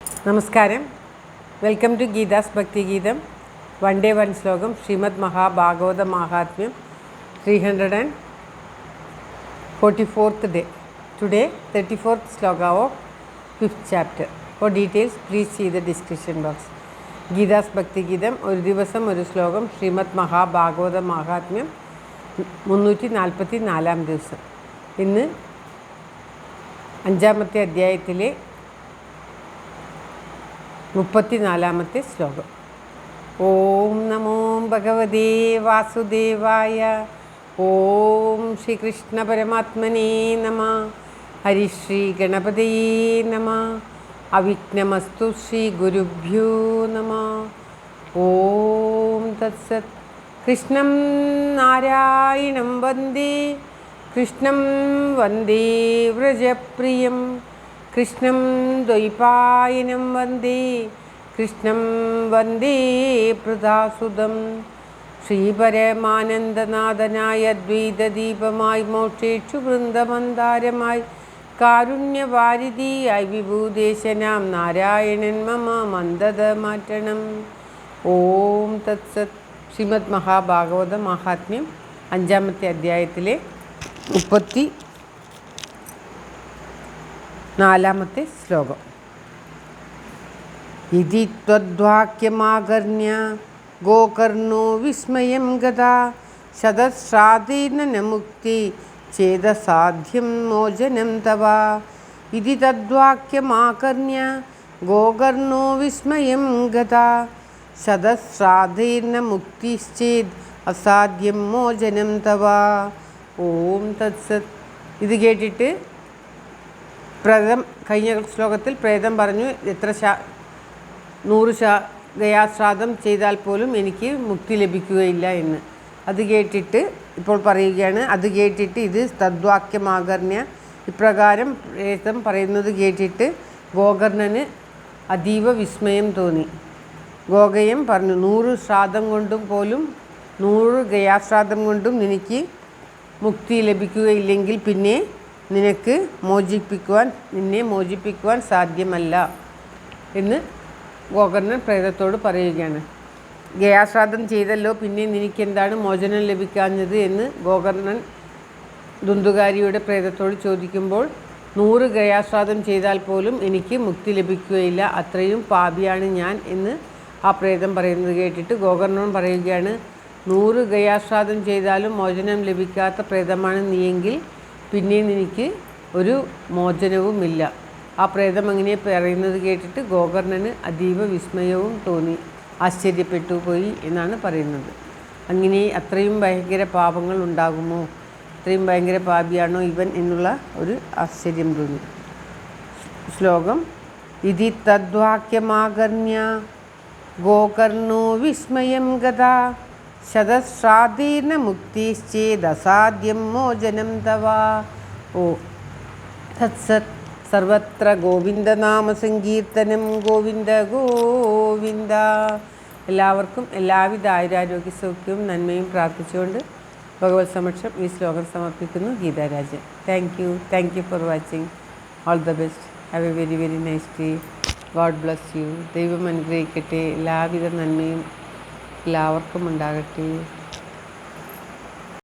നമസ്കാരം. Welcome to Geetha's ഭക്തി ഗീതം. വൺ ഡേ വൺ ശ്ലോകം. ശ്രീമദ് മഹാഭാഗവത മഹാത്മ്യം 344th day. Today 34th sloka of 5th chapter. For details please see the description box. Geetha's ഭക്തി ഗീതം ഒരു ദിവസം ഒരു ശ്ലോകം. ശ്രീമദ് മഹാഭാഗവത മഹാത്മ്യം 344 ദിവസം. ഇന്ന് 5ാമത്തെ അധ്യായത്തിലെ 34ാമത്തെ ശ്ലോകം. ഓം നമോ ഭഗവതേ വാസുദേവായ. ഓം ശ്രീകൃഷ്ണ പരമാത്മനേ നമ. ഹരിശ്രീ ഗണപതയേ നമ. അവിഘ്നമസ്തു ശ്രീ ഗുരുഭ്യോ നമ. ഓം തത്സത്. കൃഷ്ണം നാരായണം വന്ദേ. കൃഷ്ണം വന്ദേ വ്രജപ്രിയം. കൃഷ്ണം ദ്വൈപായനം വന്ദേ. കൃഷ്ണം വന്ദേ പ്രദാസുതം. ശ്രീപരമാനന്ദനാഥനായ ദ്വൈതദീപമായി മോക്ഷേക്ഷു വൃന്ദമന്ദാരമായി കാരുണ്യവാരിധിയായി വിഭൂദേശനാം നാരായണൻ മമ മന്ദത മാറ്റണം. ഓം തത്സത്. ശ്രീമദ് മഹാഭാഗവത മഹാത്മ്യം 5ാമത്തെ അധ്യായത്തിലെ 34ാമത്തെ ശ്ലോകം. ഇതി ത്വദ്വാക്യമാകർണ്യ ഗോകർണോ വിസ്മയം ഗതാ ശതശ്രാതേന ന മുക്തി ചേദസാധ്യം മോചനം തവ. ഇതി തദ്വാക്യമാകർണ്യ ഗോകർണോ വിസ്മയം ഗതാ ശതശ്രാതേന മുക്തിശ്ചേദ് അസാധ്യം മോചനം തവ. ഓം തത്സത്. ഇത് കേട്ടിട്ട് കഴിഞ്ഞ ശ്ലോകത്തിൽ പ്രേതം പറഞ്ഞു, എത്ര 100 ഗയാശ്രാദ്ധം ചെയ്താൽ പോലും എനിക്ക് മുക്തി ലഭിക്കുകയില്ല എന്ന്. അത് കേട്ടിട്ട് ഇപ്പോൾ പറയുകയാണ്. അത് കേട്ടിട്ട് ഇത് തദ്വാക്യമാകർണ്യ, ഇപ്രകാരം പ്രേതം പറയുന്നത് കേട്ടിട്ട് ഗോകർണന് അതീവ വിസ്മയം തോന്നി. ഗോകയം പറഞ്ഞു, 100 ശ്രാദ്ധം കൊണ്ടും പോലും 100 ഗയാശ്രാദ്ധം കൊണ്ടും നിനക്ക് മുക്തി ലഭിക്കുകയില്ലെങ്കിൽ പിന്നെ നിന്നെ മോചിപ്പിക്കുവാൻ സാധ്യമല്ല എന്ന് ഗോകർണൻ പ്രേതത്തോട് പറയുകയാണ്. ഗയാശ്രാദ്ധം ചെയ്തല്ലോ, പിന്നെ നിനക്കെന്താണ് മോചനം ലഭിക്കാഞ്ഞത് എന്ന് ഗോകർണൻ ദുന്ദുകാരിയുടെ പ്രേതത്തോട് ചോദിക്കുമ്പോൾ 100 ഗയാശ്രാദ്ധം ചെയ്താൽ പോലും എനിക്ക് മുക്തി ലഭിക്കുകയില്ല, അത്രയും പാപിയാണ് ഞാൻ എന്ന് ആ പ്രേതം പറയുന്നത് കേട്ടിട്ട് ഗോകർണൻ പറയുകയാണ്, 100 ഗയാശ്രാദ്ധം ചെയ്താലും മോചനം ലഭിക്കാത്ത പ്രേതമാണ് നീയെങ്കിൽ പിന്നെ നിനക്ക് ഒരു മോചനവുമില്ല. ആ പ്രേതം അങ്ങനെ പറയുന്നത് കേട്ടിട്ട് ഗോകർണന് അതീവ വിസ്മയവും തോന്നി, ആശ്ചര്യപ്പെട്ടു പോയി എന്നാണ് പറയുന്നത്. അങ്ങനെ അത്രയും ഭയങ്കര പാപങ്ങൾ ഉണ്ടാകുമോ, അത്രയും ഭയങ്കര പാപിയാണോ ഇവൻ എന്നുള്ള ഒരു ആശ്ചര്യം തോന്നി. ശ്ലോകം. ഇതി തദ്വാക്യമാകർണ്യ ഗോകർണോ വിസ്മയം ഗതാ ശതശ്രാതേന മുക്തിശ്ചേദസാധ്യം മോചനം തവ. ഓ തത്സത്. സർവത്ര ഗോവിന്ദനാമ സങ്കീർത്തനം. ഗോവിന്ദ ഗോവിന്ദ. എല്ലാവർക്കും എല്ലാവിധ ആയുരാരോഗ്യ സൗഖ്യവും നന്മയും പ്രാർത്ഥിച്ചുകൊണ്ട് ഭഗവത് സമക്ഷം ഈ ശ്ലോകം സമർപ്പിക്കുന്നു. Geetha Rajan. Thank you for watching. All the best. Have A very very nice day. God bless you. ദൈവം അനുഗ്രഹിക്കട്ടെ. എല്ലാവിധ നന്മയും എല്ലാവർക്കും ഉണ്ടാകട്ടെ.